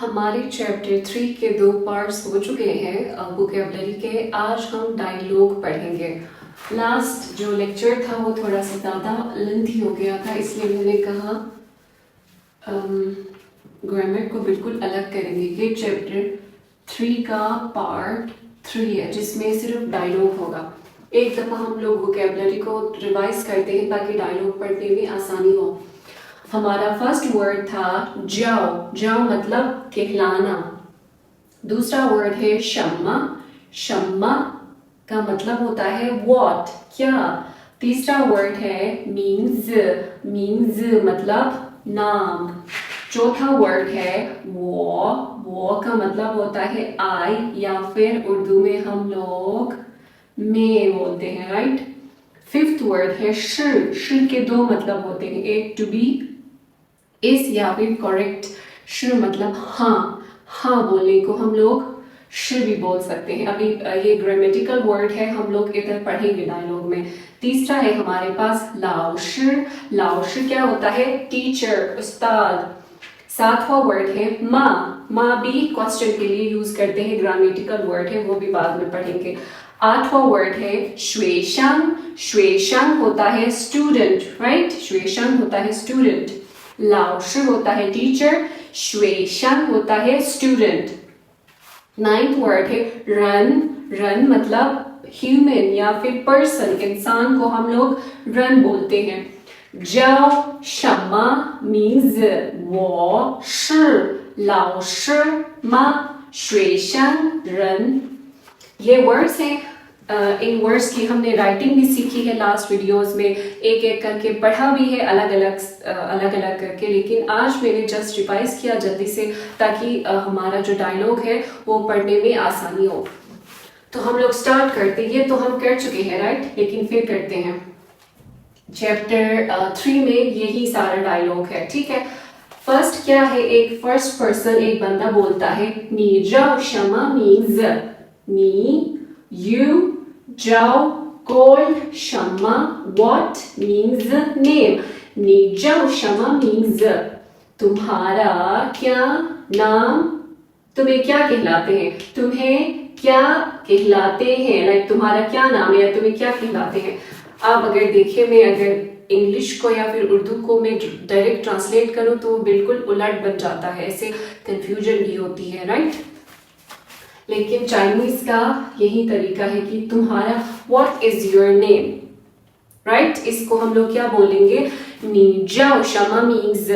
हमारे चैप्टर 3 के 2 पार्ट्स हो चुके हैं वोकैबुलरी के। आज हम डायलॉग पढ़ेंगे। लास्ट जो लेक्चर था वो थोड़ा सा ज़्यादा लेंथी हो गया था, इसलिए मैंने कहा ग्रामर को बिल्कुल अलग करेंगे। ये चैप्टर 3 का पार्ट 3 है जिसमें सिर्फ डायलॉग होगा। एक दफ़ा हम लोग वोकैबुलरी को रिवाइज करते हैं ताकि डायलॉग पढ़ने में आसानी हो। हमारा फर्स्ट वर्ड था जाओ। जाओ मतलब कहलाना। दूसरा वर्ड है शम्मा। शम्मा का मतलब होता है व्हाट, क्या। तीसरा वर्ड है मीन्स। मीन्स मतलब नाम। चौथा वर्ड है वो का मतलब होता है आई, या फिर उर्दू में हम लोग मैं बोलते हैं, राइट। फिफ्थ वर्ड है श। श के दो मतलब होते हैं, एक टू बी, इस या फिर करेक्ट। श मतलब हाँ। हाँ बोलने को हम लोग श भी बोल सकते हैं। अभी ये ग्रामेटिकल वर्ड है, हम लोग इधर पढ़ेंगे डायलॉग में। तीसरा है हमारे पास लाओश। लाओश क्या होता है? टीचर, उस्ताद। सातवां वर्ड है माँ। माँ भी क्वेश्चन के लिए यूज करते हैं, ग्रामेटिकल वर्ड है, वो भी बाद में पढ़ेंगे। आठवां वर्ड है श्वेशंग। श्वेशंग होता है स्टूडेंट, राइट। श्वेशंग होता है स्टूडेंट। लाओश होता है टीचर, श्वेशंग होता है स्टूडेंट। नाइन्थ वर्ड है रन। रन मतलब ह्यूमन या फिर पर्सन, इंसान को हम लोग रन बोलते हैं। जाओ शम्मा मीन्स वो श, लाओ श मा, श्वेशंग रन। ये वर्ड्स हैं। इन वर्ड्स की हमने राइटिंग भी सीखी है लास्ट वीडियोस में, एक एक करके पढ़ा भी है, अलग अलग करके। लेकिन आज मैंने जस्ट रिवाइज किया जल्दी से ताकि हमारा जो डायलॉग है वो पढ़ने में आसानी हो। तो हम लोग स्टार्ट करते हैं। ये तो हम कर चुके हैं, राइट, लेकिन फिर करते हैं। चैप्टर 3 में यही सारा डायलॉग है, ठीक है। फर्स्ट क्या है? एक फर्स्ट पर्सन, एक बंदा बोलता है नी जाओ शमा मीन्स नी यू, जाओ cold, Shamma what means name। नी जाओ शमा means तुम्हारा क्या नाम, तुम्हें क्या कहलाते हैं, तुम्हें क्या कहलाते हैं, लाइक तुम्हारा क्या नाम है या तुम्हें क्या कहलाते हैं। आप अगर देखें, मैं अगर इंग्लिश को या फिर उर्दू को मैं डायरेक्ट ट्रांसलेट करूं तो बिल्कुल उलट बन जाता है, ऐसे कंफ्यूजन भी होती है, राइट। लेकिन चाइनीज का यही तरीका है कि तुम्हारा what is your name, right. इसको हम लोग क्या बोलेंगे? नी जाओ शमा मीन्स,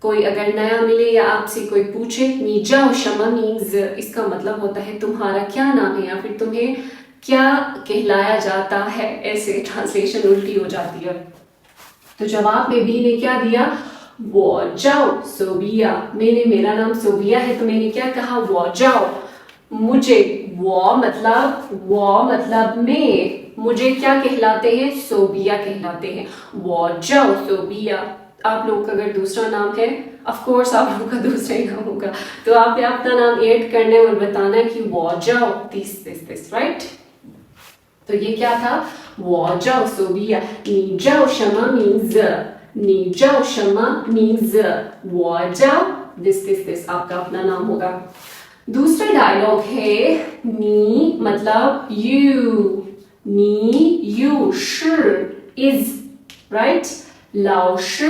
कोई अगर नया मिले या आपसे कोई पूछे नी जाओ शमा मीन्स, इसका मतलब होता है तुम्हारा क्या नाम है या फिर तुम्हें क्या कहलाया जाता है। ऐसे ट्रांसलेशन उल्टी हो जाती है। तो जवाब में बी ने क्या दिया? वो जाओ सोबिया। मेरा नाम सोबिया है, तो मैंने क्या कहा? वो जाओ। मुझे वो मतलब मैं, मुझे क्या कहलाते हैं? सोबिया कहलाते हैं। वो जाओ सोबिया। आप लोग का अगर दूसरा नाम है, ऑफ कोर्स आप लोगों का दूसरा ही नाम होगा, तो आप अपना नाम ऐड करने और बताना कि वो जाओ दिस, राइट। तो ये क्या था? वो जाओ सोबिया। नी जाओ शमा मीन्स, नी जाओ शमा मीन्स वो जाओ दिस आपका अपना नाम होगा। दूसरा डायलॉग है नी मतलब यू। नी यू, श इज, राइट। लाओ श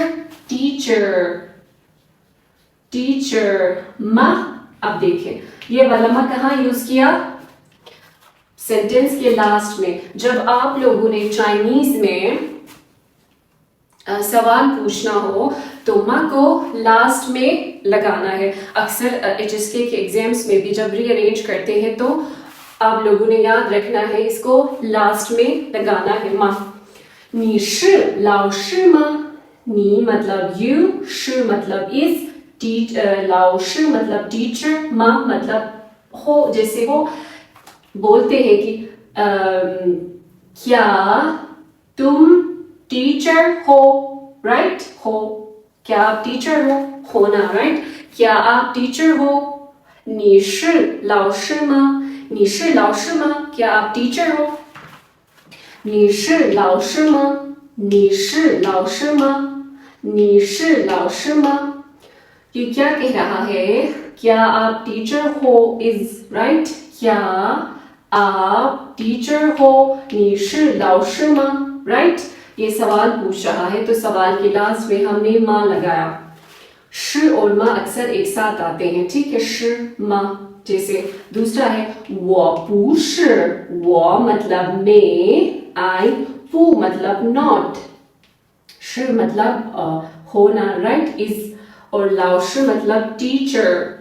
टीचर मा। अब देखें ये वाला मा कहाँ यूज किया? सेंटेंस के लास्ट में। जब आप लोगों ने चाइनीज में सवाल पूछना हो तो माँ को लास्ट में लगाना है। अक्सर HSK के एग्जाम्स में भी जब रीअरेंज करते हैं तो आप लोगों ने याद रखना है, इसको लास्ट में लगाना है। माँ। नी शी लाओ शी माँ। नी मतलब यू, शी मतलब इज, लाओ शी मतलब टीचर, माँ मतलब हो। जैसे वो बोलते हैं कि क्या तुम टीचर हो, राइट। हो, क्या आप टीचर हो, होना, राइट। क्या आप टीचर हो? नी शी लाओ शी मा। नी शी लाओ शी मा, क्या आप टीचर हो? नी शी लाओ शी मा। नी शी लाओ शी मा। नी शी लाओ शी मा। ये क्या कह रहा है क्या आप टीचर हो इज राइट, क्या आप टीचर हो, 你是老师吗 राइट। ये सवाल पूछ रहा है तो सवाल के लास्ट में हमने माँ लगाया। श और माँ अक्सर एक साथ आते हैं, ठीक है, श माँ। जैसे दूसरा है 我不是, 我मतलब मैं, आई, 不मतलब नॉट, श मतलब होना राइट, इज, और 老师मतलब टीचर।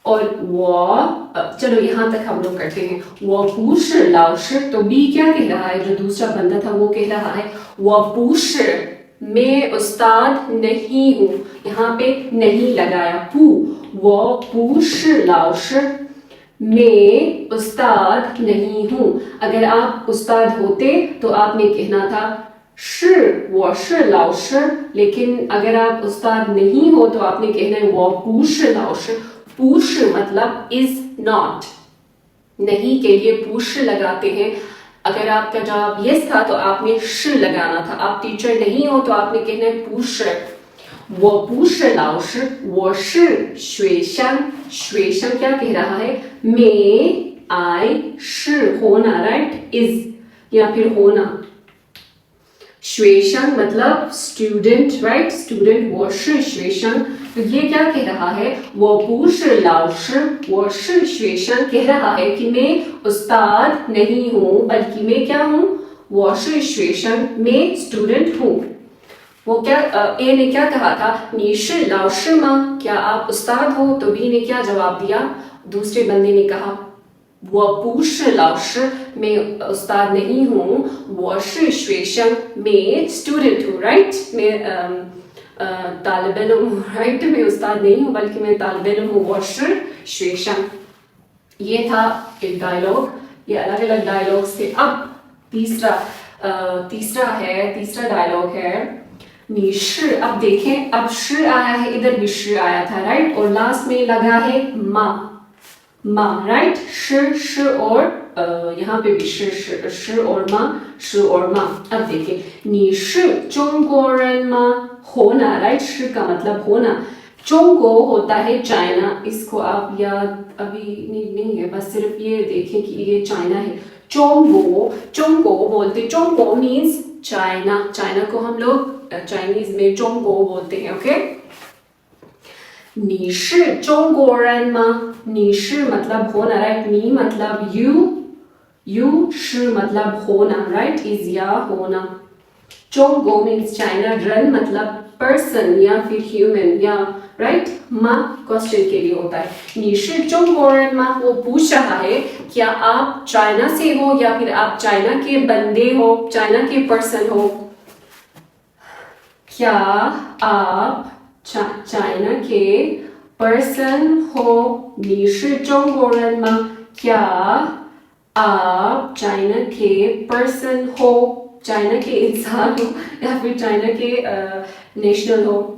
और वो चलो यहाँ तक हम लोग करते हैं। 我不是老师 तो बी क्या कह रहा है, जो दूसरा बंदा था वो कह रहा है 我不是 मैं उस्ताद नहीं हूँ, यहाँ पे नहीं लगाया पू, 我不是老师 मैं उस्ताद नहीं हूँ। अगर आप उस्ताद होते तो आपने कहना था 是我是老师, लेकिन अगर आप उस्ताद नहीं हो तो आपने कहना है 我不是老师। पुश मतलब इज नॉट, नहीं के लिए पुश लगाते हैं। अगर आपका जवाब यस था तो आपने श लगाना था। आप टीचर नहीं हो तो आपने कहना है पुश। 我不是老师我是学生 学生क्या कह रहा है, मैं, आई, 是 होना राइट, इज या फिर होना। 学生मतलब स्टूडेंट राइट, स्टूडेंट, 我是学生 तो ये क्या कह रहा है, 我不是老师我是学生 कह रहा है कि मैं उस्ताद नहीं हूँ बल्कि मैं क्या हूँ, 我是学生 मैं स्टूडेंट हूँ। वो क्या ए ने क्या कहा था, 你是老师吗 क्या आप उस्ताद हो, तो बी ने क्या जवाब दिया, दूसरे बंदे ने कहा 我不是老师 मैं उस्ताद नहीं हूँ, 我是学生 मैं स्टूडेंट हूँ राइट, मैं तालिब इल्म हूँ राइट, मैं उस्ताद नहीं हूँ बल्कि मैं तालिब इल्म हूँ, 我是学生। ये था एक डायलॉग, ये अलग अलग डायलॉग्स थे। अब तीसरा डायलॉग है 你是, अब देखें अब श आया है, इधर भी श आया था राइट, और लास्ट में लगा है माँ राइट, श और यहाँ पे भी श और माँ, श और माँ। अब देखें 你是中国人吗 होना राइट, श का मतलब होना, चोंगो होता है चाइना, इसको आप याद अभी नहीं है, बस सिर्फ ये देखें कि ये चाइना है। चोंगो बोलते, चोंगो मीन्स चाइना, चाइना को हम लोग चाइनीज में चोंगो बोलते हैं ओके। 你是中国人吗 你是मतलब होना राइट, 你 मतलब you 是 मतलब होना राइट, इज या होना। चोंगो मीन्स चाइना, रन मतलब पर्सन या फिर ह्यूमन या राइट, माँ क्वेश्चन के लिए होता है। 你是中国人吗 वो पूछ रहा है क्या आप चाइना से हो या फिर आप चाइना के बंदे हो, चाइना के पर्सन हो। क्या आप चाइना के पर्सन हो 你是中国人吗 क्या आप चाइना के पर्सन हो, चाइना के इंसान हो या फिर चाइना के नेशनल हो,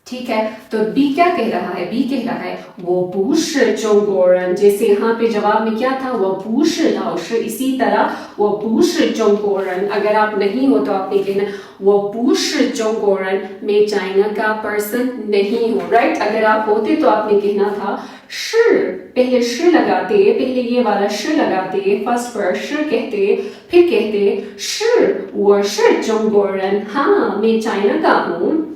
ठीक है। तो बी क्या कह रहा है, बी कह रहा है 我不是中国人 जैसे यहाँ पे जवाब में क्या था 我不是老师, इसी तरह 我不是中国人 अगर आप नहीं हो तो आपने कहना 我不是中国人 मैं चाइना का पर्सन नहीं हूँ राइट। अगर आप होते तो आपने कहना था श, पहले श लगाते, पहले ये वाला श लगाते, फर्स्ट पर श कहते, फिर कहते श 我是中国人 हाँ मैं चाइना का हूँ,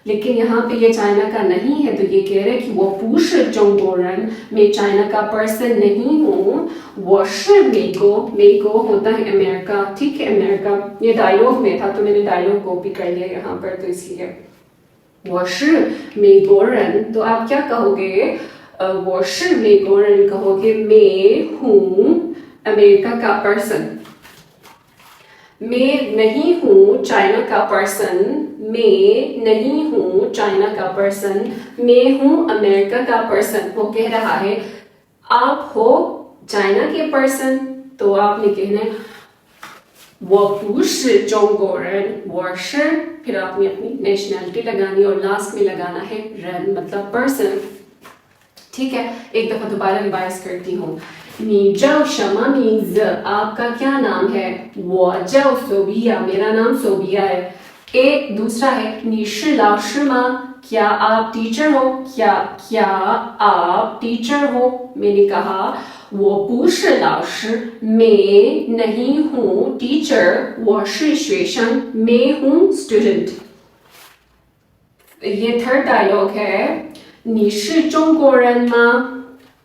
लेकिन यहाँ पे ये चाइना का नहीं है तो ये कह रहे कि 我不是中国人 मैं चाइना का पर्सन नहीं हूँ। 我是美国 मेको होता है अमेरिका, ठीक है अमेरिका, ये डायलॉग में था तो मैंने डायलॉग कॉपी कर लिया यहाँ पर, तो इसलिए 我是美国人 तो आप क्या कहोगे, 我是美国人 कहोगे मैं हूँ अमेरिका का पर्सन। मैं नहीं हूँ चाइना का पर्सन, मैं नहीं हूँ चाइना का पर्सन, मैं हूँ अमेरिका का पर्सन। वो कह रहा है आप हो चाइना के पर्सन, तो आपने कहना है 我不是中国人我是, फिर आपने अपनी नेशनैलिटी लगानी और लास्ट में लगाना है रन मतलब पर्सन, ठीक है। एक दफा दोबारा रिवाइज करती हूँ। 你叫什么名字 आपका क्या नाम है, 我叫 सोबिया मेरा नाम सोबिया है। एक दूसरा है नीशी लाओशिमा, क्या आप टीचर हो? क्या आप टीचर हो? मैंने कहा वो पूछ लाओशी, मैं नहीं हूँ टीचर, वो शेशन, मैं हूँ स्टूडेंट। ये थर्ड डायलॉग है नीशी जोंगोरन मा,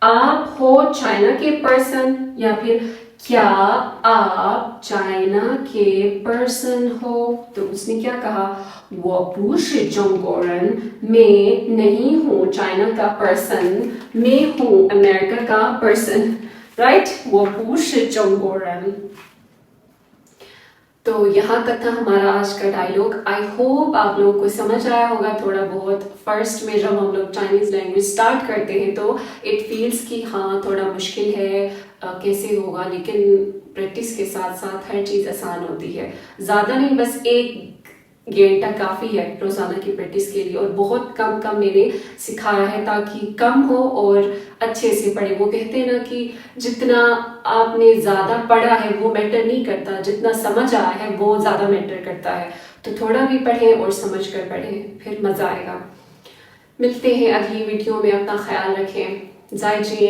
आप हो चाइना के पर्सन, या फिर क्या आप चाइना के पर्सन हो? तो उसने क्या कहा, वो पूछ जोंगोरन, मैं नहीं हूँ चाइना का पर्सन, मैं हूँ अमेरिका का पर्सन, राइट? वो पूछ जोंगोरन। तो यहाँ तक था हमारा आज का डायलॉग। आई होप आप लोगों को समझ आया होगा थोड़ा बहुत। फर्स्ट में जब हम लोग चाइनीज़ लैंग्वेज स्टार्ट करते हैं तो इट फील्स कि हाँ थोड़ा मुश्किल है, कैसे होगा, लेकिन प्रैक्टिस के साथ साथ हर चीज़ आसान होती है। ज़्यादा नहीं, बस 1 घंटा काफ़ी है रोज़ाना की प्रैक्टिस के लिए, और बहुत कम कम मैंने सिखाया है ताकि कम हो और अच्छे से पढ़े। वो कहते हैं ना कि जितना आपने ज़्यादा पढ़ा है वो मैटर नहीं करता, जितना समझ आया है वो ज़्यादा मैटर करता है। तो थोड़ा भी पढ़ें और समझ कर पढ़ें, फिर मज़ा आएगा। मिलते हैं अगली वीडियो में, अपना ख्याल रखें। ज़ाय जिएं।